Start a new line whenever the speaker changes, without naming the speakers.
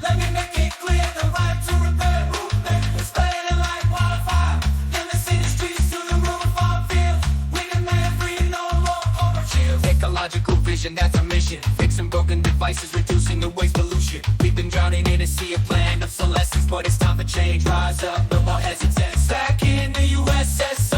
Let me make it clear, the right to repair movement is spreading like wildfire. In the city streets to the rural farm field, winning man free, no more overshield. Ecological vision, that's our mission. Fixing broken devices, reducing the waste pollution. We've been drowning in a sea of planned obsolescence, but it's time for change. Rise up, no more hesitance. Back in the USS.